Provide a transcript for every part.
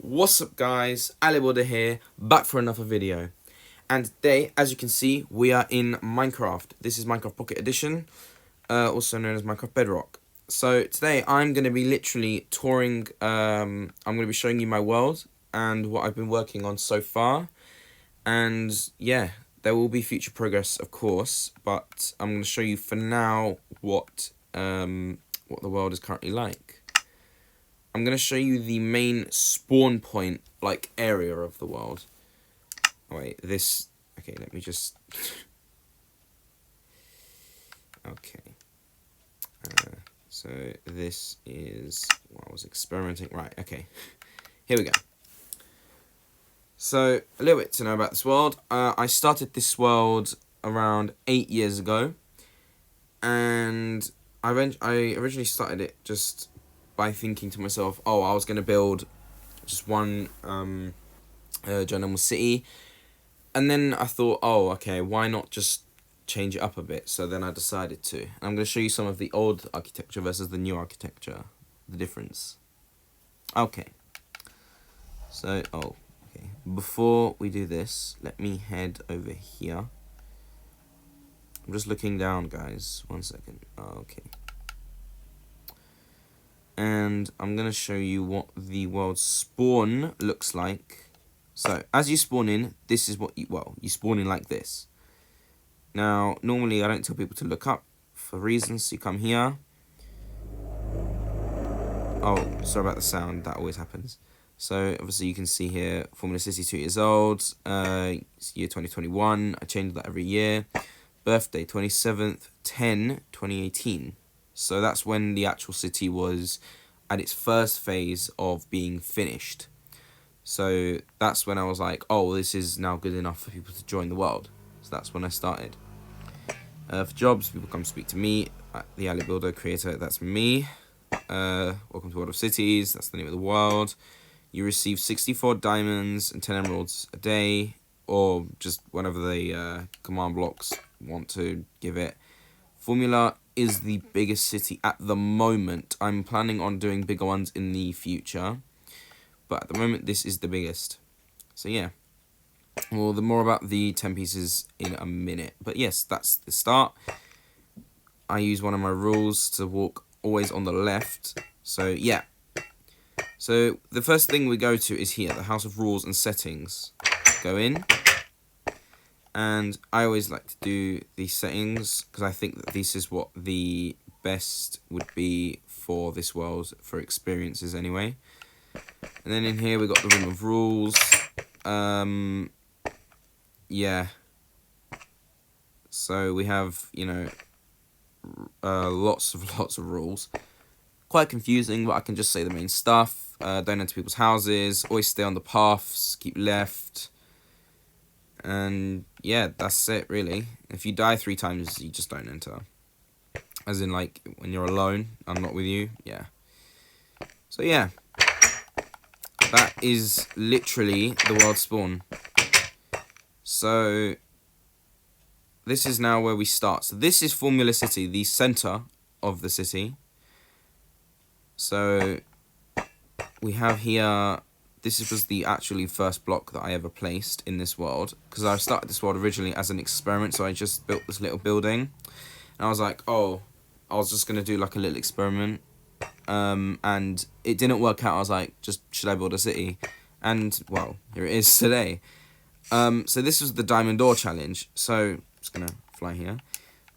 What's up guys, Ali Builder here, back for another video. And today, as you can see, we are in Minecraft. This is Minecraft Pocket Edition, also known as Minecraft Bedrock. So today I'm going to be literally touring, I'm going to be showing you my world and what I've been working on so far. And yeah, there will be future progress of course, but I'm going to show you for now what the world is currently like. I'm going to show you the main spawn point, like, area of the world. Oh, wait, this... Okay, let me just... Okay. So, this is what I was experimenting... Right, okay. Here we go. So, a little bit to know about this world. I started this world around 8 years ago. And I originally started it just by thinking to myself, oh, I was going to build just one ginormous city. And then I thought, oh, okay, why not just change it up a bit? So then I decided to. And I'm going to show you some of the old architecture versus the new architecture, the difference. Okay. So, okay. Before we do this, let me head over here. I'm just looking down, guys. 1 second. Okay. And I'm going to show you what the world spawn looks like. So, as you spawn in, this is what you spawn in like this. Now, normally I don't tell people to look up for reasons. You come here. Oh, sorry about the sound. That always happens. So, obviously you can see here, Formula City 2 years old. It's year 2021. I change that every year. Birthday, 27th, 10, 2018. So that's when the actual city was at its first phase of being finished. So that's when I was like, oh, this is now good enough for people to join the world. So that's when I started. For jobs, people come speak to me, the Ali Builder creator, that's me. Welcome to World of Cities, that's the name of the world. You receive 64 diamonds and 10 emeralds a day, or just whatever the command blocks want to give it. Formula is the biggest city at the moment. I'm planning on doing bigger ones in the future, but at the moment this is the biggest. So yeah, well, the more about the 10 pieces in a minute, but yes, that's the start. I use one of my rules to walk always on the left. So yeah, so the first thing we go to is here, the House of Rules and Settings. Go in. And I always like to do these settings because I think that this is what the best would be for this world, for experiences anyway. And then in here we got the Room of Rules. Yeah. So we have, you know, lots of rules. Quite confusing, but I can just say the main stuff. Don't enter people's houses. Always stay on the paths. Keep left. And yeah, that's it really. If you die 3 times, you just don't enter. As in, like, when you're alone, I'm not with you, yeah. So yeah, that is literally the world spawn. So this is now where we start. So this is Formula City, the center of the city. So we have here... This was the actually first block that I ever placed in this world, because I started this world originally as an experiment, so I just built this little building, and I was like, oh, I was just going to do like a little experiment, and it didn't work out. I was like, should I build a city? And, well, here it is today. So this was the Diamond Door Challenge, so I'm just going to fly here.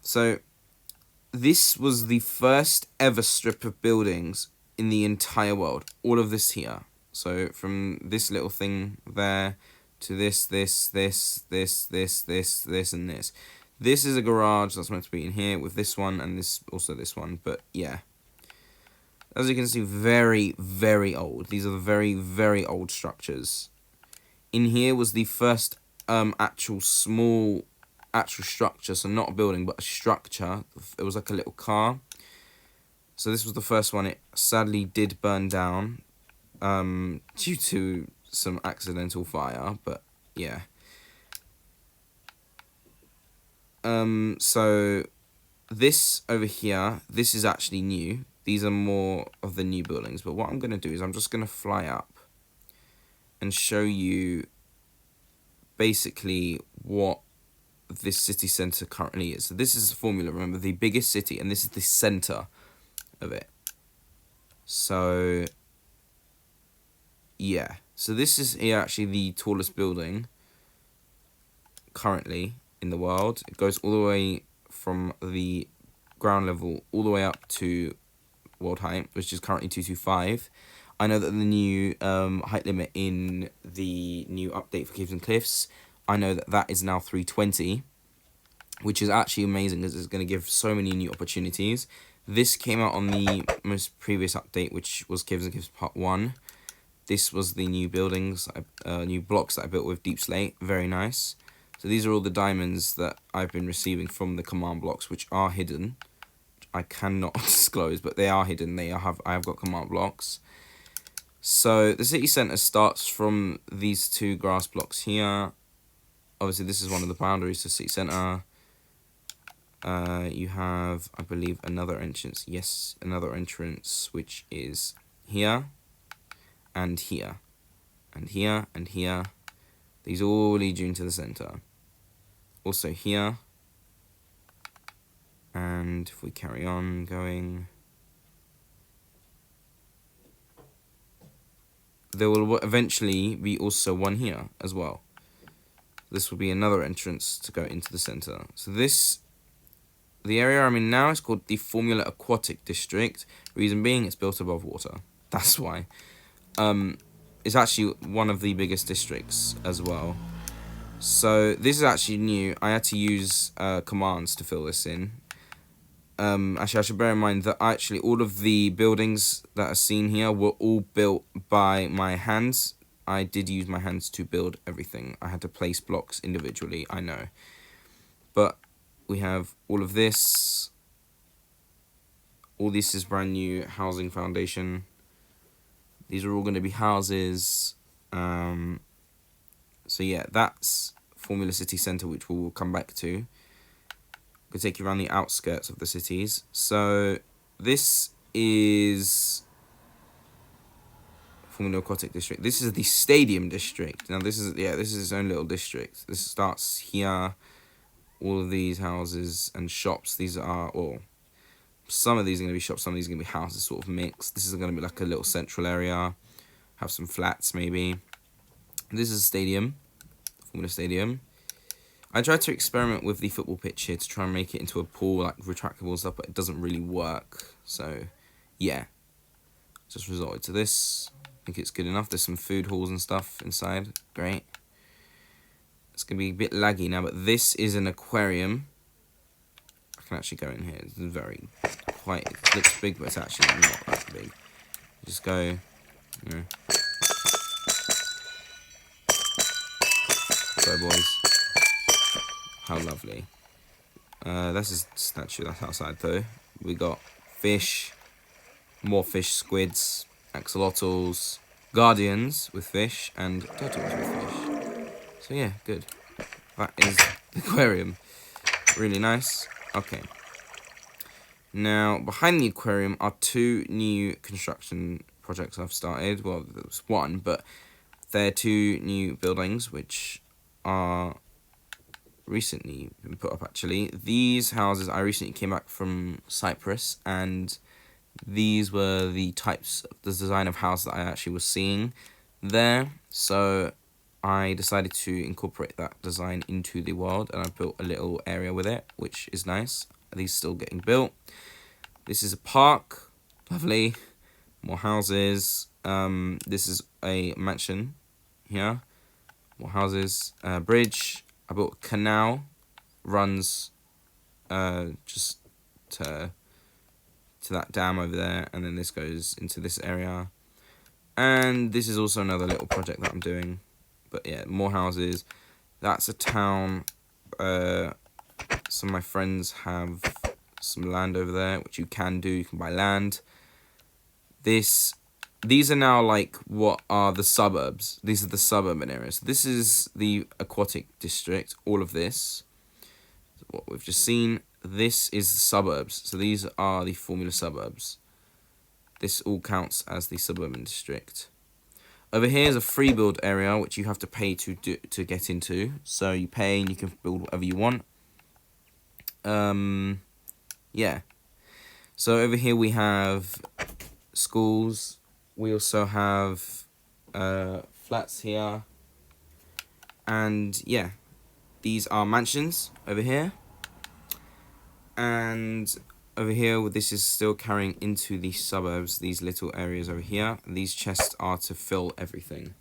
So this was the first ever strip of buildings in the entire world, all of this here. So from this little thing there to this, and this. This is a garage that's meant to be in here with this one and this, also this one. But yeah, as you can see, very, very old. These are the very, very old structures. In here was the first actual structure. So not a building, but a structure. It was like a little car. So this was the first one. It sadly did burn down. Due to some accidental fire, but yeah. So this over here, this is actually new. These are more of the new buildings, but what I'm going to do is I'm just going to fly up. and show you basically what this city centre currently is. So this is the formula, remember, the biggest city, and this is the centre of it. So yeah, so this is actually the tallest building currently in the world. It goes all the way from the ground level all the way up to world height, which is currently 225. I know that the new height limit in the new update for Caves and Cliffs, I know that that is now 320, which is actually amazing because it's going to give so many new opportunities. This came out on the most previous update, which was Caves and Cliffs Part 1. This was the new buildings, new blocks that I built with Deep Slate. Very nice. So these are all the diamonds that I've been receiving from the command blocks, which are hidden. I cannot disclose, but they are hidden. I have got command blocks. So the city centre starts from these two grass blocks here. Obviously, this is one of the boundaries to city centre. You have, I believe, another entrance. Yes, another entrance, which is here, and here, and here, and here. These all lead you into the centre. Also here. And if we carry on going, there will eventually be also one here as well. This will be another entrance to go into the centre. So the area I'm in now is called the Formula Aquatic District. Reason being, it's built above water. That's why. It's actually one of the biggest districts as well. So this is actually new. I had to use commands to fill this in. Actually, I should bear in mind that actually all of the buildings that are seen here were all built by my hands. I did use my hands to build everything. I had to place blocks individually, I know. But we have all of this. All this is brand new housing foundation. These are all going to be houses. So yeah, that's Formula City Centre, which we will come back to. Could take you around the outskirts of the cities. So this is Formula Aquatic District. This is the Stadium District. Now this is its own little district. This starts here. All of these houses and shops. These are some of these are going to be shops. Some of these are going to be houses, sort of mixed. This is going to be like a little central area. Have some flats maybe. This is a stadium. Formula Stadium. I tried to experiment with the football pitch here to try and make it into a pool, like retractable and stuff, but it doesn't really work. So, yeah. Just resorted to this. I think it's good enough. There's some food halls and stuff inside. Great. It's going to be a bit laggy now, but this is an aquarium. I can actually go in here. It's it looks big, but it's actually not that big. Just go, you know. Go, boys. How lovely. That's a statue that's outside though. We got fish, more fish, squids, axolotls, guardians with fish, and turtles with fish. So yeah, good. That is the aquarium. Really nice. Okay. Now, behind the aquarium are two new construction projects I've started. Well, there was one, but they're two new buildings which are recently been put up actually. These houses, I recently came back from Cyprus, and these were the types of the design of house that I actually was seeing there. So I decided to incorporate that design into the world, and I built a little area with it, which is nice. These still getting built. This is a park. Lovely. More houses. This is a mansion here. More houses. Bridge. I built a canal, runs just to that dam over there, and then this goes into this area. And this is also another little project that I'm doing. But yeah, more houses. That's a town. Some of my friends have some land over there, which you can do. You can buy land. These are now like what are the suburbs. These are the suburban areas. This is the Aquatic District. All of this, what we've just seen. This is the suburbs. So these are the Formula suburbs. This all counts as the suburban district. Over here is a free build area, which you have to pay to get into. So you pay and you can build whatever you want. Yeah. So over here we have schools. We also have flats here. And yeah, these are mansions over here. And over here, this is still carrying into the suburbs, these little areas over here. And these chests are to fill everything.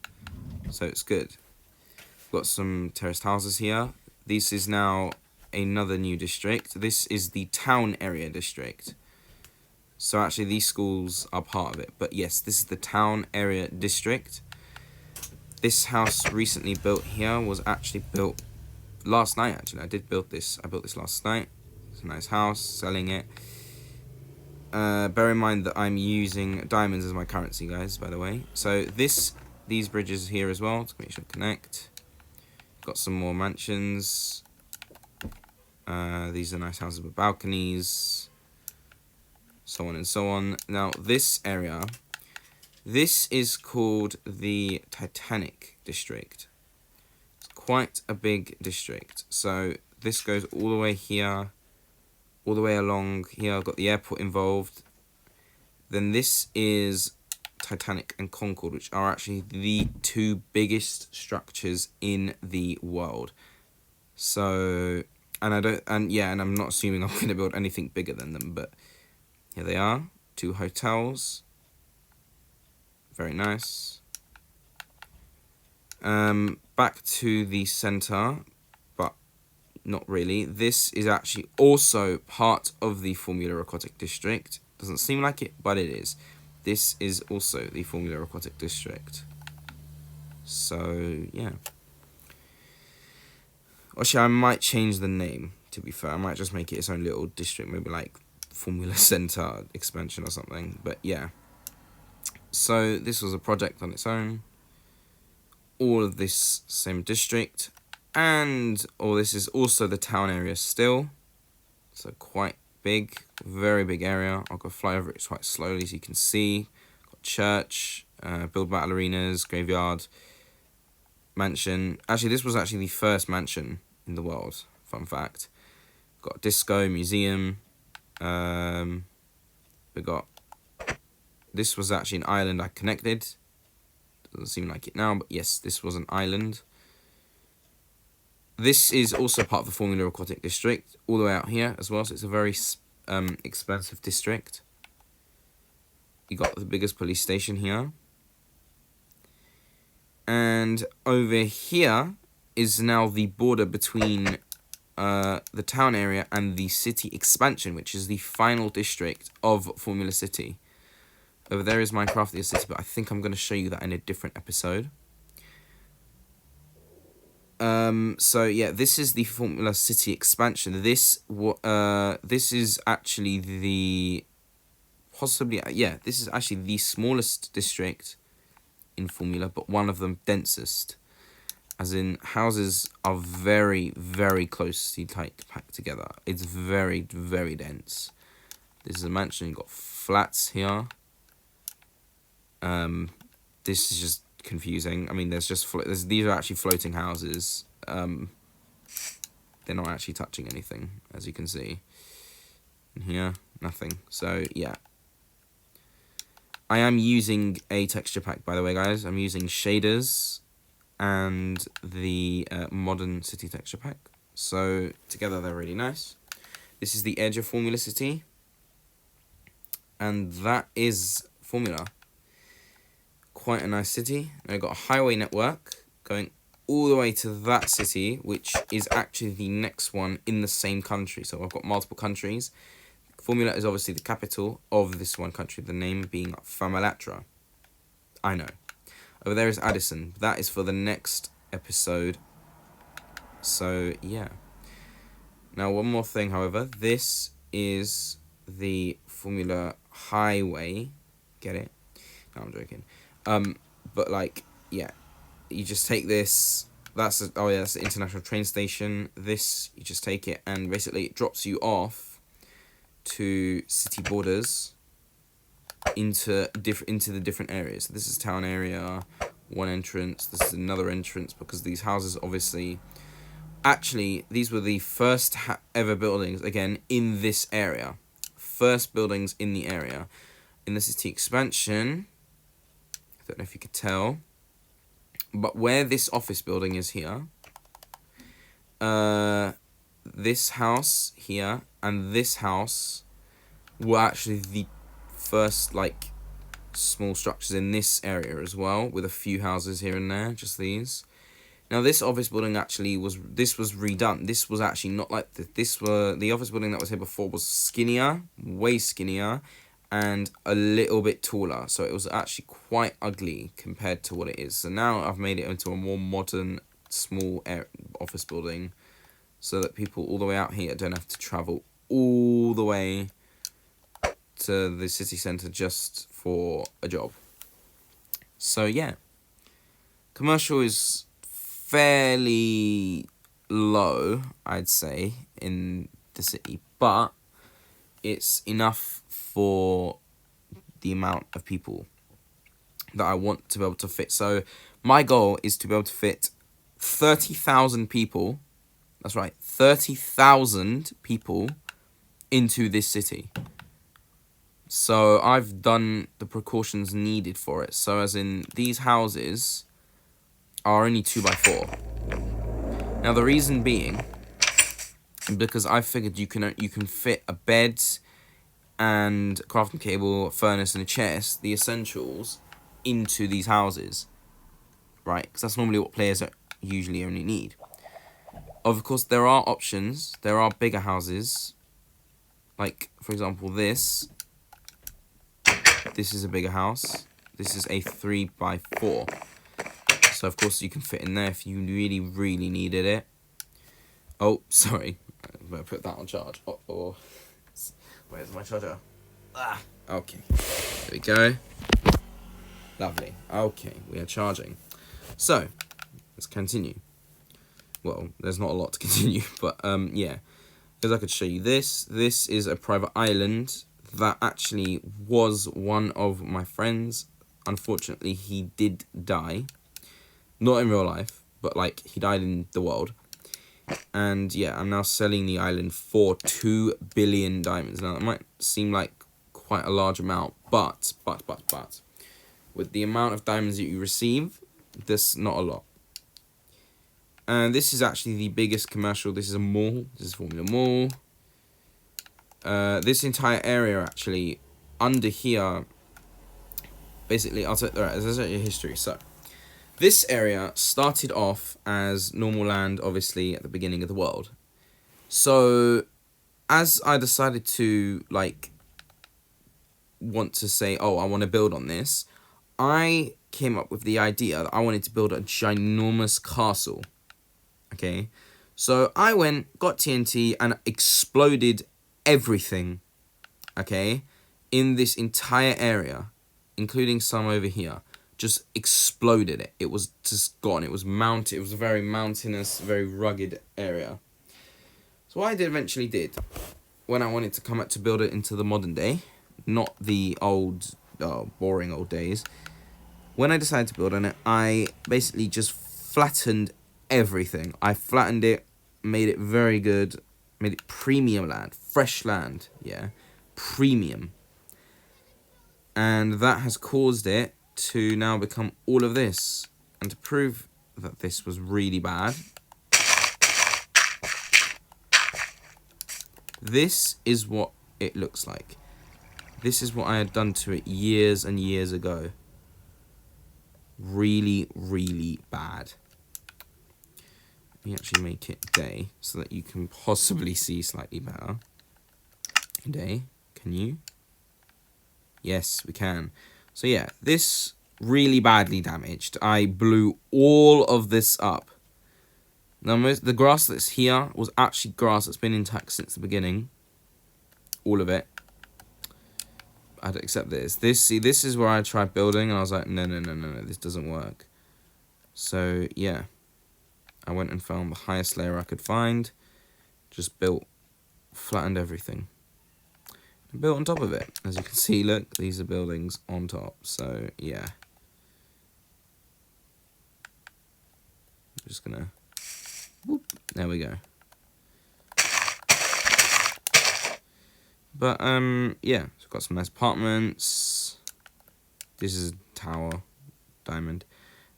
So it's good. Got some terraced houses here. This is now another new district. This is the town area district. So actually these schools are part of it. But yes, this is the town area district. This house recently built here was actually built last night, actually. I did build this. I built this last night. It's a nice house, selling it. Bear in mind that I'm using diamonds as my currency, guys, by the way. So these bridges here as well to make sure to connect. Got some more mansions. These are nice houses with balconies. So on and so on. Now, this area, this is called the Titanic District. It's quite a big district. So this goes all the way here. All the way along here, I've got the airport involved. Then this is Titanic and Concord, which are actually the two biggest structures in the world. So, and I'm not assuming I'm going to build anything bigger than them, but here they are, 2 hotels. Very nice. Back to the center. Not really. This is actually also part of the Formula Aquatic District. Doesn't seem like it, but it is. This is also the Formula Aquatic District. So, yeah. Actually, I might change the name, to be fair. I might just make it its own little district. Maybe like Formula Center expansion or something. But, yeah. So, this was a project on its own. All of this same district. And this is also the town area still. So quite big, very big area. I'll go fly over it quite slowly so you can see. Got church, build battle arenas, graveyard, mansion. Actually, this was actually the first mansion in the world. Fun fact. Got disco, museum. We got. This was actually an island I connected. Doesn't seem like it now, but yes, this was an island. This is also part of the Formula Aquatic District, all the way out here as well, so it's a very expansive district. You got the biggest police station here. And over here is now the border between the town area and the city expansion, which is the final district of Formula City. Over there is Minecraft the City, but I think I'm going to show you that in a different episode. So yeah, this is the Formula City expansion. This is actually this is actually the smallest district in Formula, but one of them densest. As in, houses are very, very closely packed together. It's very, very dense. This is a mansion. You've got flats here. This is just confusing. I mean, these are actually floating houses. They're not actually touching anything, as you can see. And here, nothing. So yeah, I am using a texture pack, by the way, guys. I'm using shaders and the modern city texture pack. So together they're really nice. This is the edge of Formula City, and that is Formula. Quite a nice city. And I've got a highway network going all the way to that city, which is actually the next one in the same country. So I've got multiple countries. Formula is obviously the capital of this one country, the name being Famalatra. I know. Over there is Addison. That is for the next episode. So, yeah. Now, one more thing, however. This is the Formula Highway. Get it? No, I'm joking. But like, yeah, you just take this. That's the international train station. This, you just take it, and basically it drops you off to city borders into the different areas. So this is town area, one entrance. This is another entrance, because these houses obviously... Actually, these were the first ever buildings, again, in this area. First buildings in the area. In the city expansion, I don't know if you could tell, but where this office building is here, this house here and this house were actually the first, like, small structures in this area as well, with a few houses here and there, just these. Now, this office building actually was redone. This was actually not like the office building that was here before was skinnier, way skinnier, and a little bit taller. So it was actually quite ugly compared to what it is. So now I've made it into a more modern, small office building, so that people all the way out here don't have to travel all the way to the city centre just for a job. So yeah, commercial is fairly low, I'd say, in the city, but it's enough for the amount of people that I want to be able to fit. So my goal is to be able to fit 30,000 people, that's right, 30,000 people into this city. So I've done the precautions needed for it. So as in, these houses are only 2x4. Now the reason being, because I figured you can fit a bed and crafting table, a furnace, and a chest, the essentials, into these houses, right? Because that's normally what players usually only need. Of course, there are options. There are bigger houses, like for example this. This is a bigger house. This is a 3x4. So of course you can fit in there if you really, really needed it. Oh, sorry. I'm going to put that on charge. Uh-oh. Where's my charger? Ah, okay. There we go. Lovely. Okay, we are charging. So, let's continue. Well, there's not a lot to continue, but yeah. As I could show you this. This is a private island that actually was one of my friends. Unfortunately, he did die. Not in real life, but like he died in the world. And yeah, I'm now selling the island for 2 billion diamonds. Now, that might seem like quite a large amount, but with the amount of diamonds that you receive, that's not a lot. And this is actually the biggest commercial. This is a mall. This is Formula Mall. This entire area actually, under here, basically, I'll tell you history. So, this area started off as normal land, obviously, at the beginning of the world. So, as I decided to, like, want to say, oh, I want to build on this, I came up with the idea that I wanted to build a ginormous castle. Okay? So, I went, got TNT, and exploded everything, okay, in this entire area, including some over here. Just exploded it. It was just gone. It was mounted. It was a very mountainous, very rugged area. So what I eventually did, when I wanted to come out to build it into the modern day, not the old, boring old days, when I decided to build on it, I basically just flattened everything. I flattened it, made it very good, made it premium land, fresh land, yeah, premium. And that has caused it to now become all of this. And to prove that this was really bad, this is what it looks like. This is what I had done to it years and years ago. Really, really bad. Let me actually make it day so that you can possibly see slightly better. Day, can you? Yes, we can. So yeah, this really badly damaged. I blew all of this up. Now, the grass that's here was actually grass that's been intact since the beginning. All of it. I had to accept this. This is where I tried building, and I was like, no, this doesn't work. So yeah, I went and found the highest layer I could find. Just built, flattened everything. Built on top of it. As you can see, look, these are buildings on top. So yeah, just gonna, whoop, there we go. But yeah, so we've got some nice apartments. This is a tower, diamond.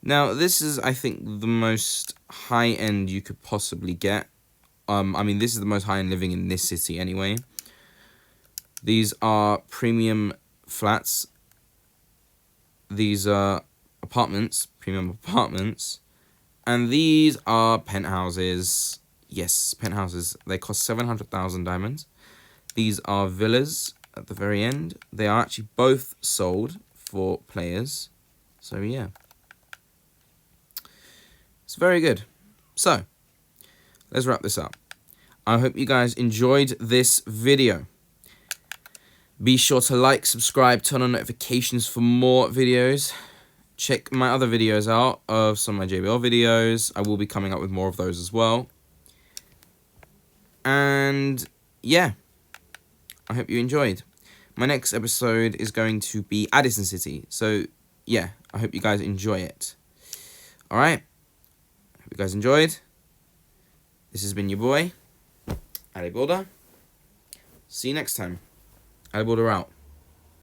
Now this is, I think, the most high end you could possibly get. I mean, this is the most high end living in this city anyway. These are premium flats. These are apartments, premium apartments. And these are penthouses. Yes, penthouses. They cost 700,000 diamonds. These are villas at the very end. They are actually both sold for players. So yeah. It's very good. So, let's wrap this up. I hope you guys enjoyed this video. Be sure to like, subscribe, turn on notifications for more videos. Check my other videos out of some of my JBL videos. I will be coming up with more of those as well. And yeah, I hope you enjoyed. My next episode is going to be Addison City. So yeah, I hope you guys enjoy it. Alright, hope you guys enjoyed. This has been your boy, Ali Builder. See you next time. Ali Builder out.